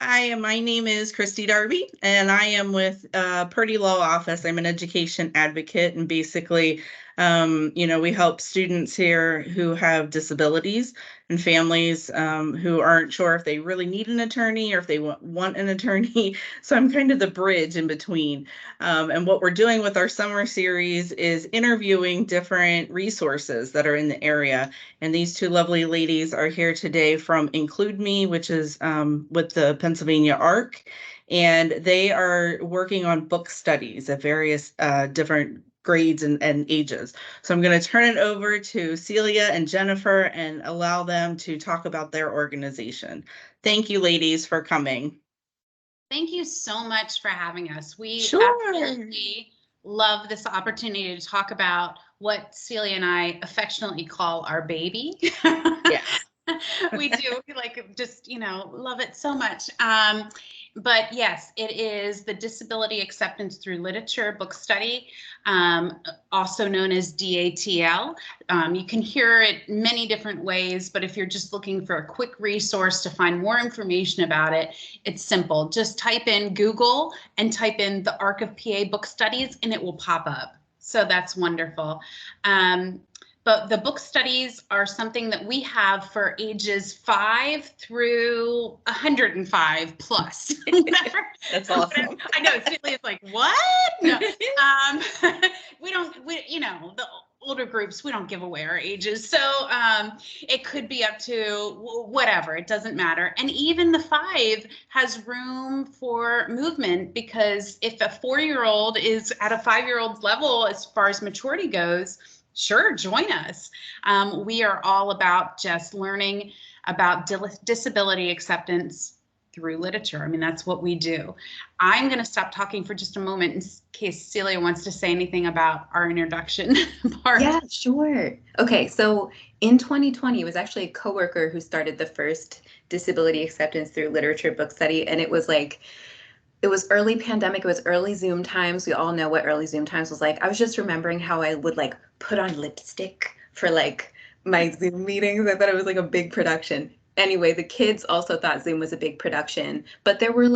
Hi, my name is Kristy Darby, and I am with Purdy Law Office. I'm an education advocate, and basically, we help students here who have disabilities and families who aren't sure if they really need an attorney or if they want an attorney. So I'm kind of the bridge in between. And what we're doing with our summer series is interviewing different resources that are in the area. And these two lovely ladies are here today from IncludeMe, which is with the Pennsylvania ARC. And they are working on book studies at various different grades and ages. So I'm going to turn it over to Celia and Jennifer and allow them to talk about their organization. Thank you, ladies, for coming. Thank you so much for having us. We Sure. absolutely love this opportunity to talk about what Celia and I affectionately call our baby. Yes. We do love it so much. But yes, it is the Disability Acceptance Through Literature Book Study, also known as DATL. You can hear it many different ways, but if you're just looking for a quick resource to find more information about it, it's simple. Just type in Google and type in the ARC of PA Book Studies and it will pop up. So that's wonderful. But the book studies are something that we have for ages 5 through 105 plus. That's awesome. I know, it's like, what? No. The older groups, we don't give away our ages. So it could be up to whatever, it doesn't matter. And even the 5 has room for movement, because if a 4-year-old is at a 5-year-old's level as far as maturity goes, sure, join us. We are all about just learning about disability acceptance through literature. I mean, that's what we do. I'm going to stop talking for just a moment in case Celia wants to say anything about our introduction part. Yeah, sure. Okay, so in 2020, it was actually a coworker who started the first Disability Acceptance Through Literature book study, and it was early pandemic, it was early Zoom times. We all know what early Zoom times was like. I was just remembering how I would put on lipstick for my Zoom meetings. I thought it was a big production. Anyway, the kids also thought Zoom was a big production, but there were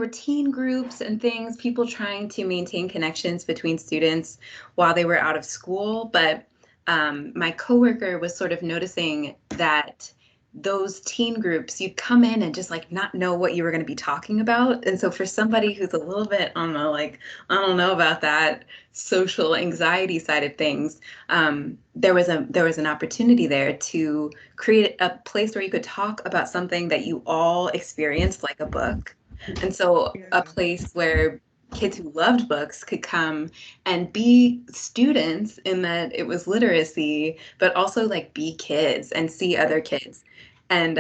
teen groups and things, people trying to maintain connections between students while they were out of school. But my coworker was sort of noticing that those teen groups, you'd come in and just not know what you were going to be talking about. And so for somebody who's a little bit on the I don't know about that social anxiety side of things, there was an opportunity there to create a place where you could talk about something that you all experienced, like a book. And so a place where kids who loved books could come and be students, in that it was literacy, but also be kids and see other kids. And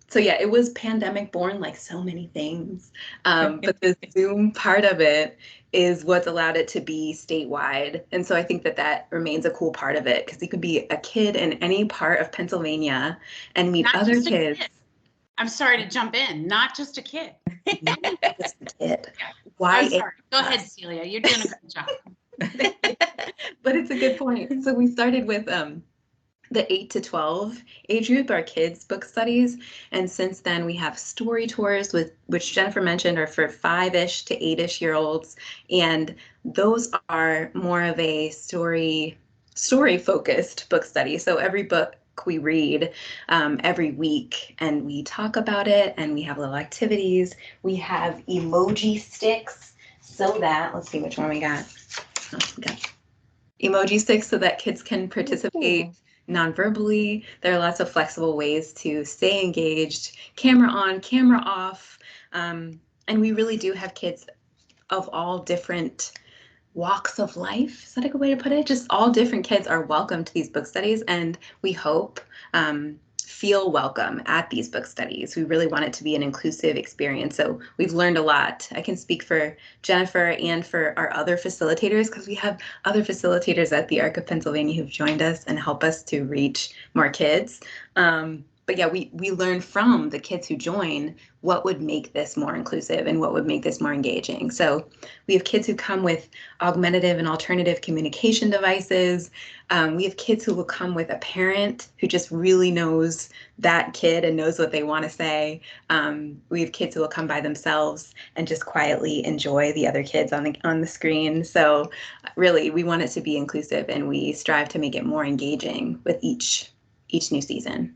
so yeah, it was pandemic born, like so many things. But the Zoom part of it is what's allowed it to be statewide. And so I think that remains a cool part of it, because you could be a kid in any part of Pennsylvania and meet other kids. I'm sorry to jump in, not just a kid. Not just a kid. Why? I'm sorry. Go ahead, Celia. You're doing a good job. But it's a good point. So we started with the 8 to 12 age group, our kids' book studies. And since then, we have story tours, which Jennifer mentioned are for 5-ish to 8-ish year olds. And those are more of a story-focused book study. So every book we read every week, and we talk about it, and we have little activities. We have emoji sticks, so that, let's see which one we got. Oh, we got emoji sticks so that kids can participate non-verbally. There are lots of flexible ways to stay engaged, camera on, camera off. And we really do have kids of all different walks of life. Is that a good way to put it? Just all different kids are welcome to these book studies, and we hope feel welcome at these book studies. We really want it to be an inclusive experience. So we've learned a lot. I can speak for Jennifer and for our other facilitators, because we have other facilitators at the ARC of Pennsylvania who've joined us and help us to reach more kids. but yeah, we learn from the kids who join what would make this more inclusive and what would make this more engaging. So we have kids who come with augmentative and alternative communication devices. We have kids who will come with a parent who just really knows that kid and knows what they want to say. We have kids who will come by themselves and just quietly enjoy the other kids on the screen. So really, we want it to be inclusive, and we strive to make it more engaging with each new season.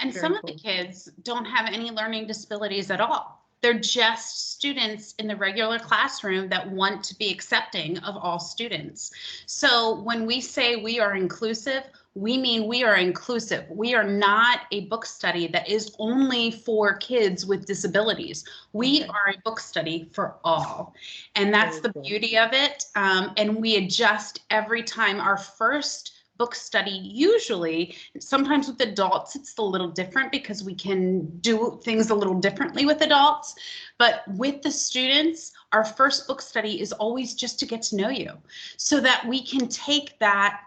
And Very some of cool. the kids don't have any learning disabilities at all. They're just students in the regular classroom that want to be accepting of all students. So when we say we are inclusive, we mean we are inclusive. We are not a book study that is only for kids with disabilities. We Okay. are a book study for all. And that's Very the cool. beauty of it. And we adjust every time. Our first book study, usually, sometimes with adults, it's a little different because we can do things a little differently with adults. But with the students, our first book study is always just to get to know you so that we can take that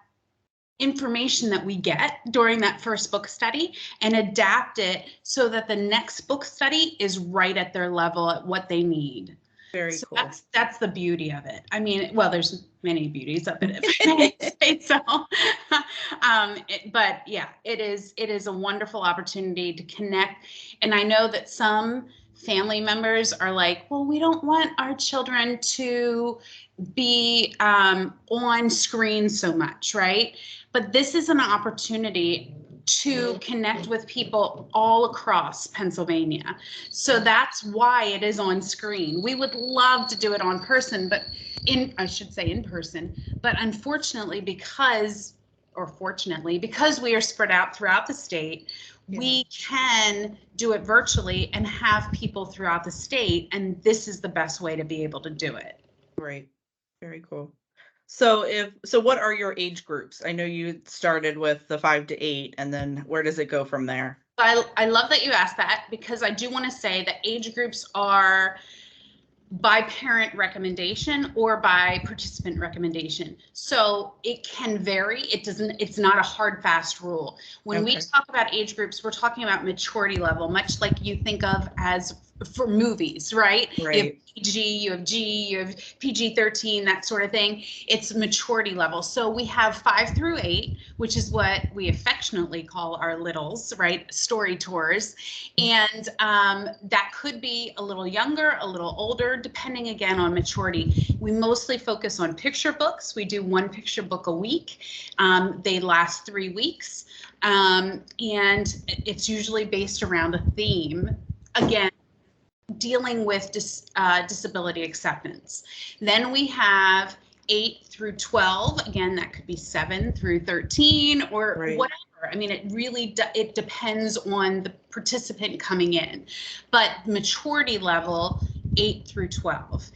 information that we get during that first book study and adapt it so that the next book study is right at their level at what they need. Very So cool. that's the beauty of it. I mean, well, there's many beauties of it, if I may say so. But yeah, it is a wonderful opportunity to connect. And I know that some family members are like, well, we don't want our children to be on screen so much, right? But this is an opportunity to connect with people all across Pennsylvania. So that's why it is on screen. We would love to do it on person, but I should say in person, but unfortunately, because we are spread out throughout the state, we can do it virtually and have people throughout the state. And this is the best way to be able to do it. Right. Very cool. So what are your age groups? I know you started with the 5 to 8, and then where does it go from there? I love that you asked that, because I do want to say that age groups are by parent recommendation or by participant recommendation. So it can vary. It's not a hard, fast rule. When we talk about age groups, we're talking about maturity level, much like you think of as for movies, right? Right. You have PG, you have G, you have PG-13, that sort of thing. It's maturity level. So we have 5 through 8, which is what we affectionately call our littles, right? Story tours. And that could be a little younger, a little older, depending again on maturity. We mostly focus on picture books. We do 1 picture book a week. They last 3 weeks. And it's usually based around a theme. Again, dealing with disability acceptance. Then we have 8 through 12. Again, that could be 7 through 13 or whatever. I mean, it really it depends on the participant coming in. But maturity level, 8 through 12.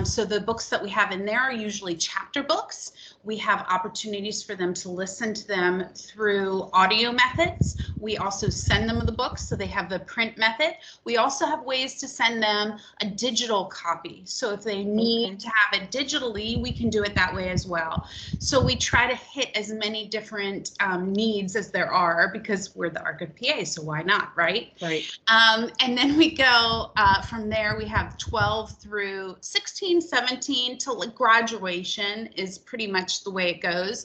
So the books that we have in there are usually chapter books. We have opportunities for them to listen to them through audio methods. We also send them the books, so they have the print method. We also have ways to send them a digital copy. So if they need to have it digitally, we can do it that way as well. So we try to hit as many different needs as there are, because we're the ARC of PA, so why not, right? Right. And then we go from there, we have 12 through 16, 17 till graduation is pretty much the way it goes.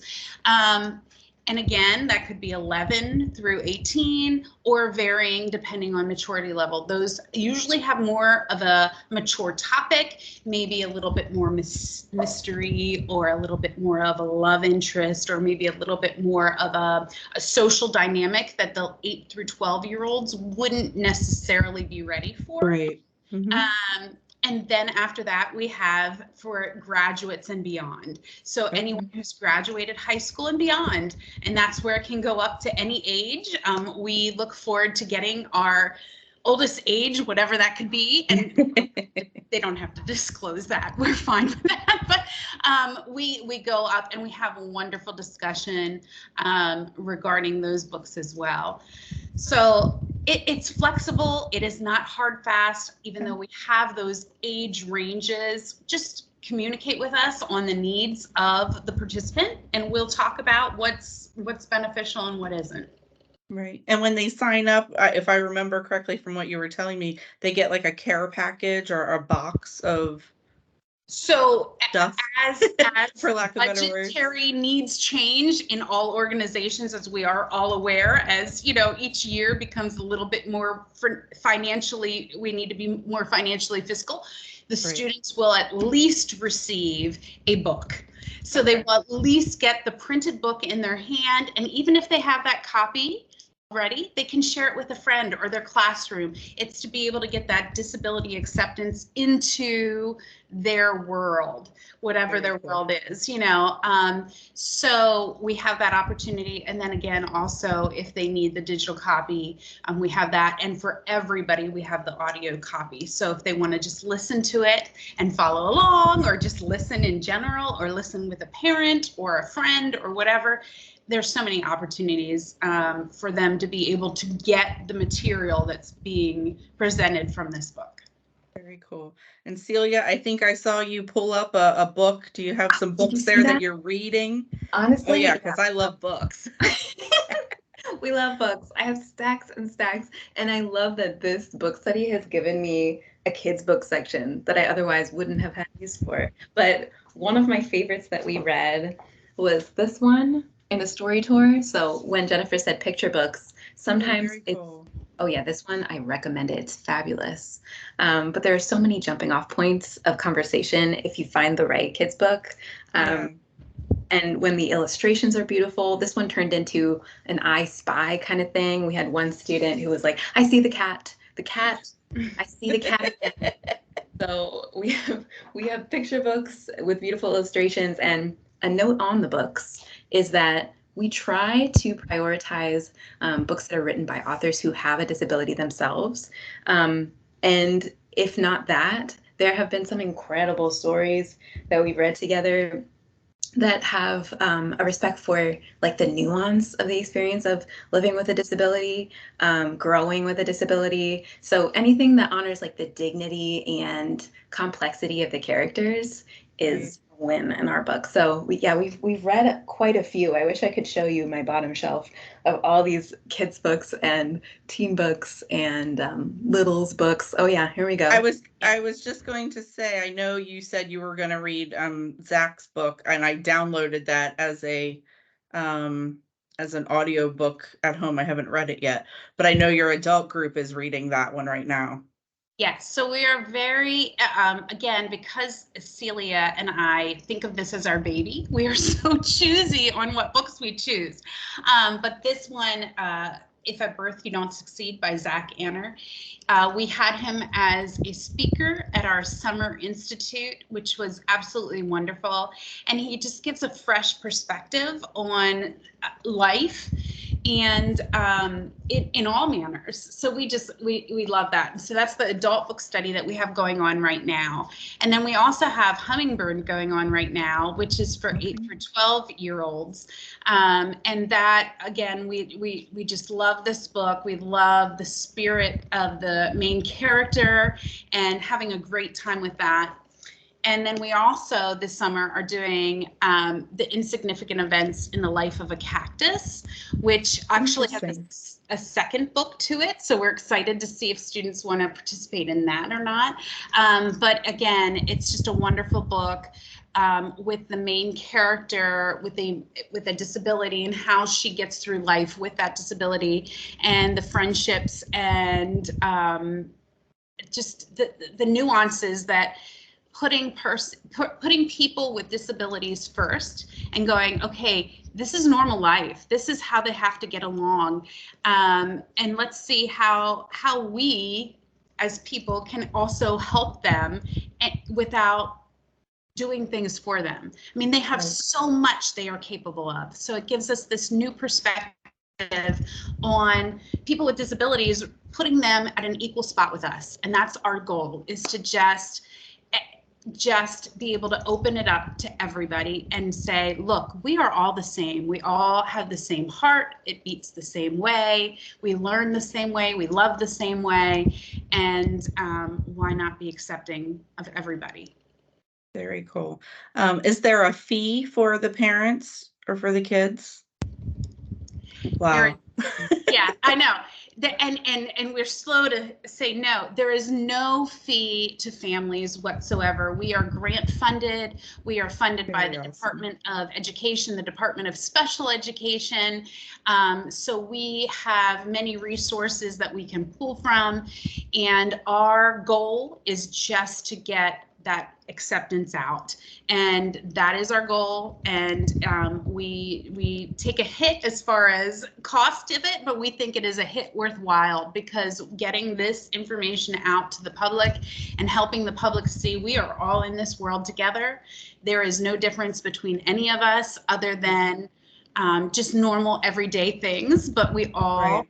And again, that could be 11 through 18 or varying depending on maturity level. Those usually have more of a mature topic, maybe a little bit more mystery or a little bit more of a love interest, or maybe a little bit more of a social dynamic that the 8 through 12-year-olds wouldn't necessarily be ready for. Right. Mm-hmm. And then after that, we have for graduates and beyond. So anyone who's graduated high school and beyond, and that's where it can go up to any age. We look forward to getting our oldest age, whatever that could be. And they don't have to disclose that. We're fine with that. But we go up and we have a wonderful discussion regarding those books as well. So it's flexible. It is not hard, fast, even though we have those age ranges. Just communicate with us on the needs of the participant, and we'll talk about what's beneficial and what isn't. Right. And when they sign up, if I remember correctly from what you were telling me, they get like a care package or a box of So stuff, as for lack of better words. budgetary needs change in all organizations, as we are all aware, as you know, each year becomes a little bit more financially, we need to be more financially fiscal. The students will at least receive a book. So they will at least get the printed book in their hand. And even if they have that copy already, they can share it with a friend or their classroom. It's to be able to get that disability acceptance into their world, whatever their world is, you know. So we have that opportunity. And then again, also, if they need the digital copy, we have that. And for everybody, we have the audio copy. So if they want to just listen to it and follow along, or just listen in general, or listen with a parent or a friend or whatever, there's so many opportunities for them to be able to get the material that's being presented from this book. Very cool. And Celia, I think I saw you pull up a book. Do you have some books there that you're reading? Honestly, oh yeah, because I love books. We love books. I have stacks and stacks, and I love that this book study has given me a kids book section that I otherwise wouldn't have had use for. But one of my favorites that we read was this one in a story tour. So when Jennifer said picture books, sometimes cool. Oh yeah, this one I recommend it. It's fabulous. But there are so many jumping off points of conversation if you find the right kids book. And when the illustrations are beautiful, this one turned into an I Spy kind of thing. We had one student who was like, I see the cat, I see the cat. So we have picture books with beautiful illustrations, and a note on the books is that we try to prioritize books that are written by authors who have a disability themselves. And if not that, there have been some incredible stories that we've read together that have a respect for like the nuance of the experience of living with a disability, growing with a disability. So anything that honors like the dignity and complexity of the characters is a win in our book. So we've read quite a few. I wish I could show you my bottom shelf of all these kids books and teen books and littles books. Oh yeah, here we go. I was just going to say, I know you said you were going to read Zach's book, and I downloaded that as an audio book at home. I haven't read it yet, but I know your adult group is reading that one right now. Yes, so we are very, again, because Celia and I think of this as our baby, we are so choosy on what books we choose. But this one, If at Birth You Don't Succeed by Zach Anner, we had him as a speaker at our Summer Institute, which was absolutely wonderful. And he just gives a fresh perspective on life and in all manners. So we love that. So that's the adult book study that we have going on right now. And then we also have Hummingbird going on right now, which is for 12-year-olds. And that, again, we just love this book. We love the spirit of the main character and having a great time with that. And then we also this summer are doing the Insignificant Events in the Life of a Cactus, which actually has a second book to it. So we're excited to see if students want to participate in that or not. But again, it's just a wonderful book with the main character with a disability and how she gets through life with that disability and the friendships and just the nuances that putting people with disabilities first and going, okay, this is normal life. This is how they have to get along. And let's see how we as people can also help them without doing things for them. I mean, they have so much they are capable of. So it gives us this new perspective on people with disabilities, putting them at an equal spot with us. And that's our goal, is to just be able to open it up to everybody and say, look, we are all the same. We all have the same heart. It beats the same way. We learn the same way. We love the same way. And why not be accepting of everybody? Very cool. Is there a fee for the parents or for the kids? Wow. Yeah, I know. And we're slow to say no. There is no fee to families whatsoever. We are grant funded. We are funded by Very the awesome. Department of Education, the Department of Special Education. So we have many resources that we can pull from. And our goal is just to get that acceptance out, and that is our goal. And we take a hit as far as cost of it, but we think it is a hit worthwhile, because getting this information out to the public and helping the public see we are all in this world together. There is no difference between any of us other than just normal everyday things, but we all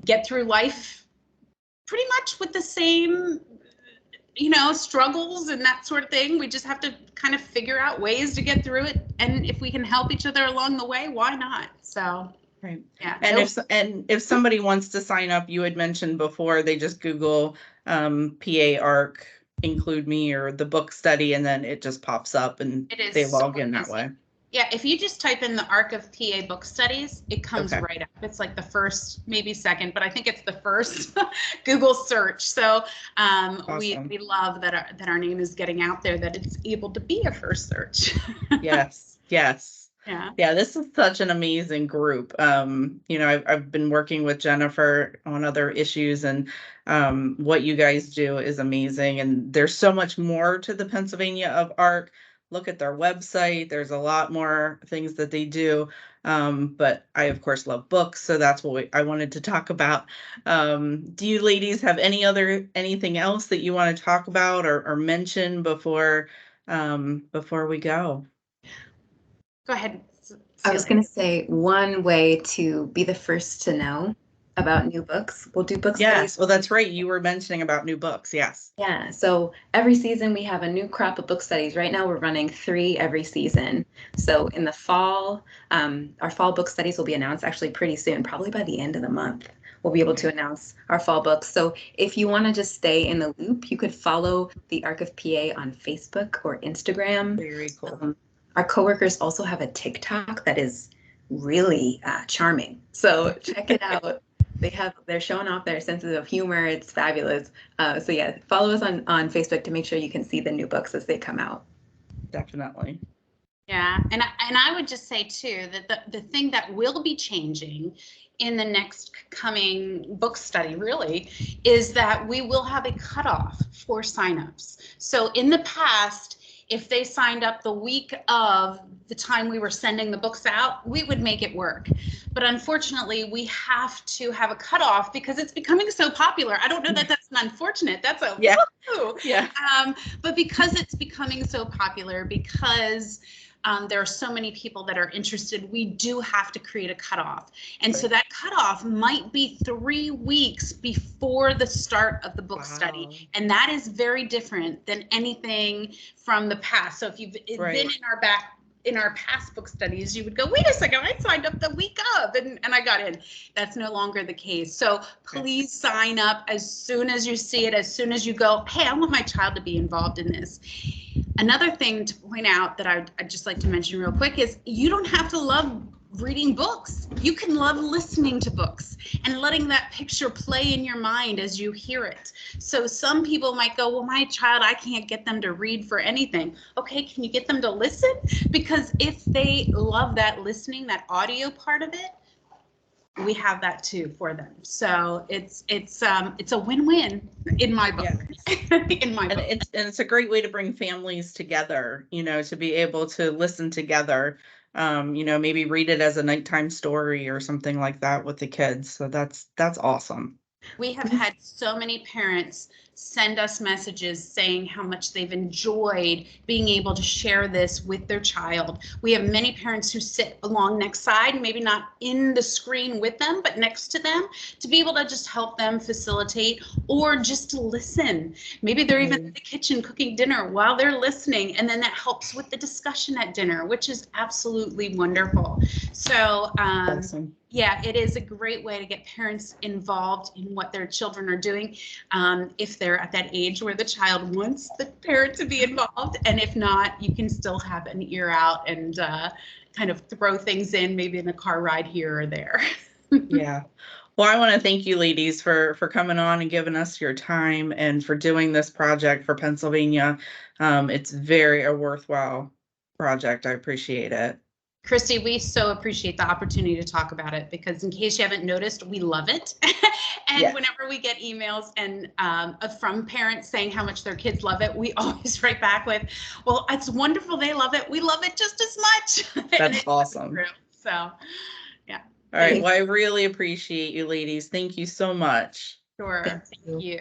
get through life pretty much with the same struggles and that sort of thing. We just have to kind of figure out ways to get through it. And if we can help each other along the way, why not? So, Right. yeah. And if somebody wants to sign up, you had mentioned before, they just Google PA ARC, Include Me, or the book study, and then it just pops up and they log in that way. Yeah, if you just type in the ARC of PA Book Studies, it comes right up. It's like the first, maybe second, but I think it's the first Google search. So Awesome. we love that our name is getting out there, that it's able to be a first search. Yes. Yeah. Yeah, this is such an amazing group. I've been working with Jennifer on other issues, and what you guys do is amazing. And there's so much more to the Pennsylvania of ARC. Look at their website. There's a lot more things that they do. But I, of course, love books, so that's what I wanted to talk about. Do you ladies have anything else that you want to talk about or mention before we go? Go ahead. I was going to say, one way to be the first to know about new books, we'll do book studies. Yes, well, that's right. You were mentioning about new books. Yes. Yeah, so every season we have a new crop of book studies. Right now we're running 3 every season. So in the fall, our fall book studies will be announced actually pretty soon, probably by the end of the month. We'll be able to announce our fall books. So if you want to just stay in the loop, you could follow the ARC of PA on Facebook or Instagram. Very cool. Our coworkers also have a TikTok that is really charming. So check it out. They're showing off their senses of humor. It's fabulous. So yeah, follow us on Facebook to make sure you can see the new books as they come out. Definitely. Yeah, and I would just say too that the thing that will be changing in the next coming book study really is that we will have a cutoff for signups. So in the past, if they signed up the week of the time we were sending the books out, we would make it work. But unfortunately, we have to have a cutoff because it's becoming so popular. I don't know that that's an unfortunate. That's a woo-hoo. Yeah. But because it's becoming so popular, because there are so many people that are interested, we do have to create a cutoff. And so that cutoff might be 3 weeks before the start of the book study. And that is very different than anything from the past. So if you've been in our past book studies, you would go, wait a second, I signed up the week of and I got in. That's no longer the case. So please sign up as soon as you see it, as soon as you go, hey, I want my child to be involved in this. Another thing to point out that I'd just like to mention real quick is you don't have to love reading books. You can love listening to books and letting that picture play in your mind as you hear it. So some people might go, well, my child, I can't get them to read for anything. Okay, can you get them to listen? Because if they love that listening, that audio part of it, we have that too for them. So it's a win-win in my book. In my book. And it's a great way to bring families together, to be able to listen together. Maybe read it as a nighttime story or something like that with the kids. So that's awesome. We have had so many parents send us messages saying how much they've enjoyed being able to share this with their child. We have many parents who sit along next side, maybe not in the screen with them, but next to them, to be able to just help them facilitate or just to listen. Maybe they're even in the kitchen cooking dinner while they're listening, and then that helps with the discussion at dinner, which is absolutely wonderful. So Awesome. Yeah, it is a great way to get parents involved in what their children are doing, if they're at that age where the child wants the parent to be involved. And if not, you can still have an ear out and kind of throw things in, maybe in a car ride here or there. Yeah. Well, I want to thank you ladies for coming on and giving us your time and for doing this project for Pennsylvania. It's very a worthwhile project. I appreciate it. Kristy, we so appreciate the opportunity to talk about it because in case you haven't noticed, we love it. And Yes. whenever we get emails and from parents saying how much their kids love it, we always write back with, well, it's wonderful. They love it. We love it just as much. That's awesome. So, yeah. All right. Well, I really appreciate you ladies. Thank you so much. Sure. Thank you. Thank you.